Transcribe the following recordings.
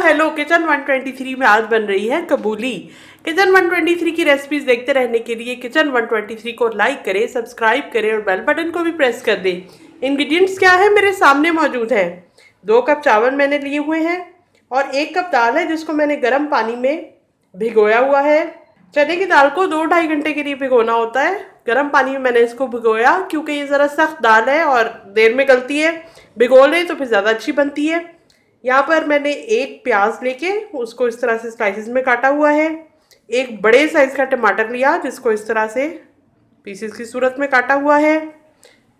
Hello kitchen 123 में आज बन रही है कबूली। किचन 123 की रेसिपीज देखते रहने के लिए किचन 123 को लाइक करें, सब्सक्राइब करें और बेल बटन को भी प्रेस कर दें। इंग्रेडिएंट्स क्या है मेरे सामने मौजूद है। 2 कप चावल मैंने लिए हुए हैं और 1 कप दाल है जिसको मैंने गर्म पानी में भिगोया हुआ है। चने की दाल को 2-2.5 घंटे के लिए भिगोना होता है। गर्म पानी में मैंने इसको भिगोया क्योंकि ये ज़रा सख्त दाल है और देर में गलती है। भिगो लें तो फिर ज़्यादा अच्छी बनती है। यहाँ पर मैंने 1 प्याज लेके उसको इस तरह से स्लाइसिस में काटा हुआ है। 1 बड़े साइज़ का टमाटर लिया जिसको इस तरह से पीसेस की सूरत में काटा हुआ है।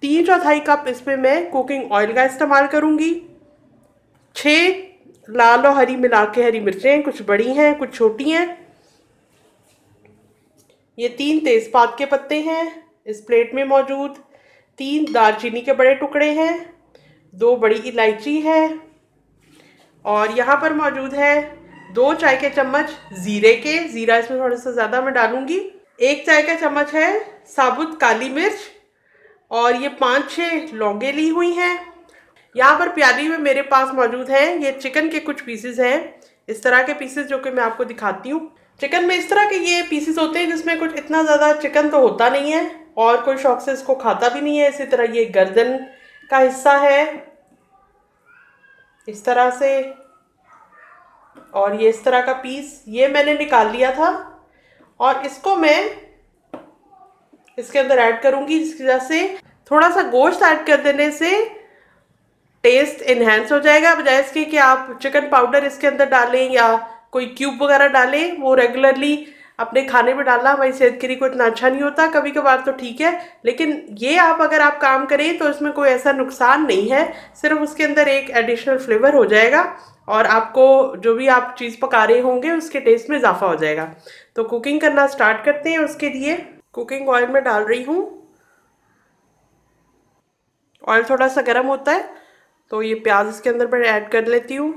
3/4 कप इसमें मैं कुकिंग ऑयल का इस्तेमाल करूँगी। 6 लाल और हरी मिला के हरी मिर्चें, कुछ बड़ी हैं कुछ छोटी हैं। ये 3 तेज़पात के पत्ते हैं इस प्लेट में मौजूद। 3 दालचीनी के बड़े टुकड़े हैं। 2 बड़ी इलायची है और यहाँ पर मौजूद है 2 चाय के चम्मच ज़ीरे के। ज़ीरा इसमें थोड़ा सा ज़्यादा मैं डालूँगी। 1 चाय का चम्मच है साबुत काली मिर्च और ये 5-6 लौंगे ली हुई हैं। यहाँ पर प्याली में मेरे पास मौजूद है ये चिकन के कुछ पीसेस हैं, इस तरह के पीसेस जो कि मैं आपको दिखाती हूँ। चिकन में इस तरह के ये पीसेस होते हैं जिसमें कुछ इतना ज़्यादा चिकन तो होता नहीं है और कोई शौक से इसको खाता भी नहीं है। इसी तरह ये गर्दन का हिस्सा है इस तरह से, और ये इस तरह का पीस ये मैंने निकाल लिया था और इसको मैं इसके अंदर ऐड करूँगी। जिसकी वजह से थोड़ा सा गोश्त ऐड कर देने से टेस्ट इन्हेंस हो जाएगा, बजाय इसके कि आप चिकन पाउडर इसके अंदर डालें या कोई क्यूब वगैरह डालें। वो रेगुलरली अपने खाने में डालना हमारी सेहत के लिए कोई इतना अच्छा नहीं होता। कभी कभार तो ठीक है, लेकिन ये अगर आप काम करें तो इसमें कोई ऐसा नुकसान नहीं है, सिर्फ उसके अंदर एक एडिशनल फ्लेवर हो जाएगा और आपको जो भी आप चीज़ पका रहे होंगे उसके टेस्ट में इजाफा हो जाएगा। तो कुकिंग करना स्टार्ट करते हैं। उसके लिए कुकिंग ऑयल में डाल रही हूँ। ऑयल थोड़ा सा गर्म होता है तो ये प्याज इसके अंदर मैं ऐड कर लेती हूँ।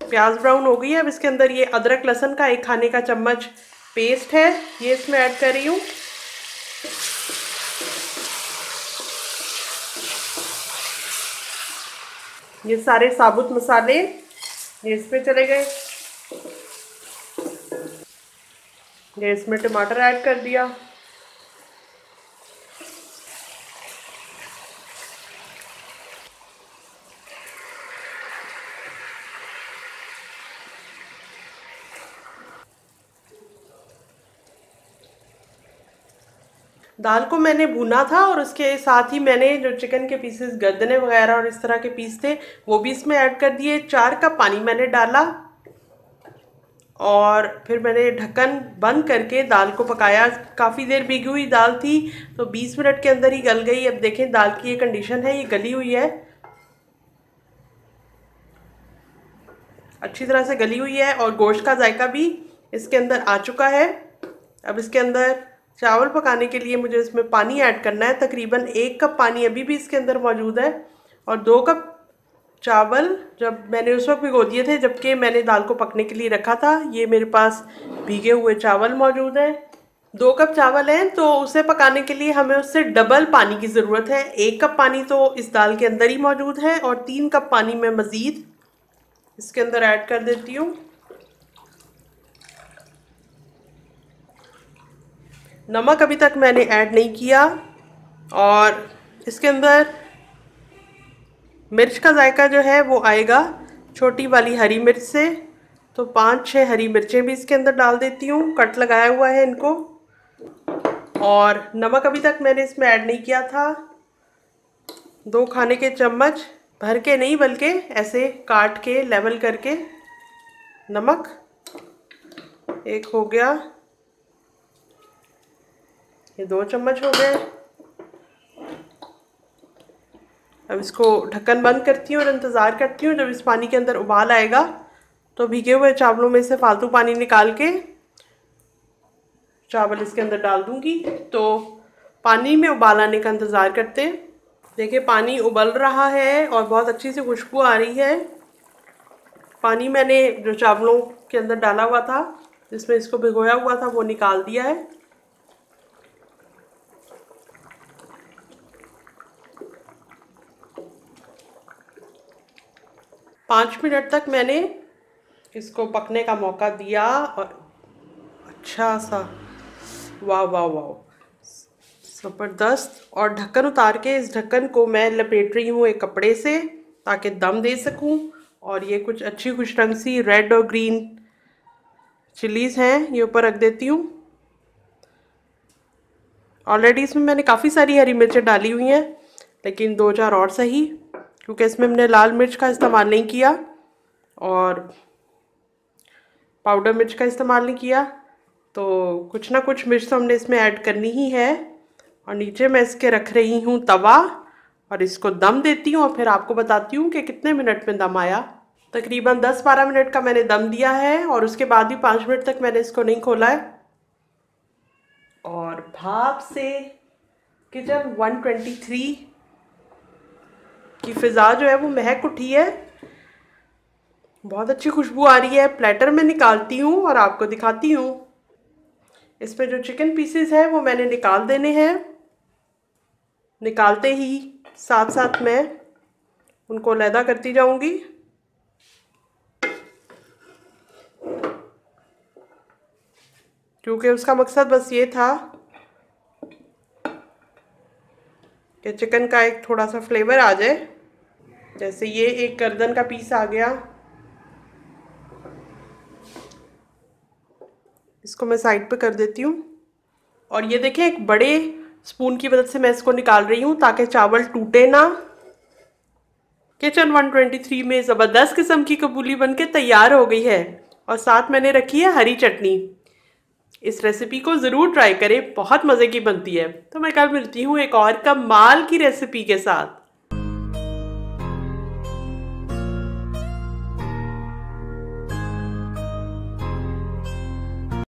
प्याज ब्राउन हो गई है। अब इसके अंदर ये अदरक लहसुन का 1 खाने का चम्मच पेस्ट है, ये इसमें ऐड कर रही हूँ। ये सारे साबुत मसाले ये इसमें चले गए। ये इसमें टमाटर ऐड कर दिया। दाल को मैंने भुना था और उसके साथ ही मैंने जो चिकन के पीसेस, गर्दने वगैरह और इस तरह के पीस थे वो भी इसमें ऐड कर दिए। 4 कप पानी मैंने डाला और फिर मैंने ढक्कन बंद करके दाल को पकाया। काफ़ी देर भीगी हुई दाल थी तो 20 मिनट के अंदर ही गल गई। अब देखें दाल की ये कंडीशन है, ये गली हुई है, अच्छी तरह से गली हुई है और गोश्त का जायका भी इसके अंदर आ चुका है। अब इसके अंदर चावल पकाने के लिए मुझे इसमें पानी ऐड करना है। तकरीबन 1 कप पानी अभी भी इसके अंदर मौजूद है और 2 कप चावल जब मैंने उस वक्त भिगो दिए थे जबकि मैंने दाल को पकने के लिए रखा था। ये मेरे पास भीगे हुए चावल मौजूद हैं। 2 कप चावल हैं तो उसे पकाने के लिए हमें उससे डबल पानी की ज़रूरत है। 1 कप पानी तो इस दाल के अंदर ही मौजूद है और 3 कप पानी मैं मज़ीद इसके अंदर ऐड कर देती हूँ। नमक अभी तक मैंने ऐड नहीं किया और इसके अंदर मिर्च का जायका जो है वो आएगा छोटी वाली हरी मिर्च से, तो 5-6 हरी मिर्चें भी इसके अंदर डाल देती हूँ, कट लगाया हुआ है इनको। और नमक अभी तक मैंने इसमें ऐड नहीं किया था। 2 खाने के चम्मच भर के नहीं बल्कि ऐसे काट के लेवल करके नमक 1 हो गया, ये 2 चम्मच हो गए। अब इसको ढक्कन बंद करती हूँ और इंतज़ार करती हूँ जब इस पानी के अंदर उबाल आएगा तो भीगे हुए चावलों में से फालतू पानी निकाल के चावल इसके अंदर डाल दूँगी। तो पानी में उबाल आने का इंतज़ार करते हैं। देखिए पानी उबल रहा है और बहुत अच्छी सी खुशबू आ रही है। पानी मैंने जो चावलों के अंदर डाला हुआ था जिसमें इसको भिगोया हुआ था वो निकाल दिया है। पाँच मिनट तक मैंने इसको पकने का मौका दिया और अच्छा सा वाह वाह वाह ज़बरदस्त। और ढक्कन उतार के इस ढक्कन को मैं लपेट रही हूँ एक कपड़े से ताकि दम दे सकूँ। और ये कुछ अच्छी खुश रंग सी रेड और ग्रीन चिलीज़ हैं, ये ऊपर रख देती हूँ। ऑलरेडी इसमें मैंने काफ़ी सारी हरी मिर्चें डाली हुई हैं, लेकिन दो चार और सही, क्योंकि इसमें हमने लाल मिर्च का इस्तेमाल नहीं किया और पाउडर मिर्च का इस्तेमाल नहीं किया, तो कुछ ना कुछ मिर्च तो हमने इसमें ऐड करनी ही है। और नीचे मैं इसके रख रही हूँ तवा और इसको दम देती हूँ और फिर आपको बताती हूँ कि कितने मिनट में दम आया। तकरीबन 10-12 मिनट का मैंने दम दिया है और उसके बाद भी 5 मिनट तक मैंने इसको नहीं खोला है। और भाप से किचन 123 की फ़िज़ा जो है वो महक उठी है, बहुत अच्छी खुशबू आ रही है। प्लेटर में निकालती हूँ और आपको दिखाती हूँ। इसमें जो चिकन पीसेस हैं वो मैंने निकाल देने हैं। निकालते ही साथ साथ मैं उनको अलहदा करती जाऊंगी। क्योंकि उसका मकसद बस ये था कि चिकन का एक थोड़ा सा फ्लेवर आ जाए। जैसे ये एक गर्दन का पीस आ गया, इसको मैं साइड पे कर देती हूँ। और ये देखें, एक बड़े स्पून की मदद से मैं इसको निकाल रही हूँ ताकि चावल टूटे ना। किचन 123 में ज़बरदस्त किस्म की कबूली बनके तैयार हो गई है और साथ मैंने रखी है हरी चटनी। इस रेसिपी को ज़रूर ट्राई करें, बहुत मज़े की बनती है। तो मैं कल मिलती हूँ एक और कमाल की रेसिपी के साथ।